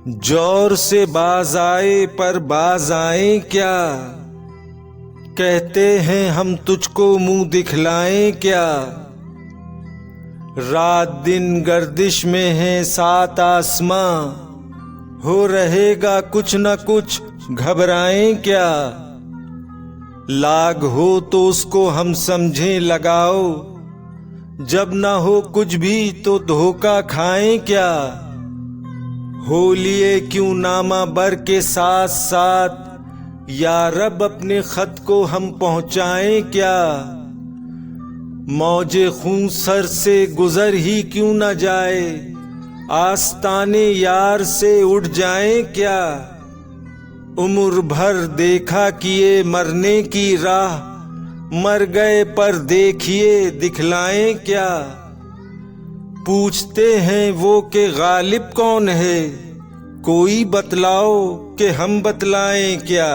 जोर से बाज आए पर बाज आए क्या, कहते हैं हम तुझको मुंह दिखलाएं क्या। रात दिन गर्दिश में है सात आसमां, हो रहेगा कुछ न कुछ घबराएं क्या। लाग हो तो उसको हम समझें लगाओ, जब न हो कुछ भी तो धोखा खाएं क्या। हो लिए क्यों नामा बर के साथ साथ, या रब अपने खत को हम पहुंचाएं क्या। मौजे खून सर से गुजर ही क्यों न जाए, आस्ताने यार से उठ जाएं क्या। उम्र भर देखा किए मरने की राह, मर गए पर देखिए दिखलाएं क्या। पूछते हैं वो कि गालिब कौन है, कोई बतलाओ कि हम बतलाएं क्या।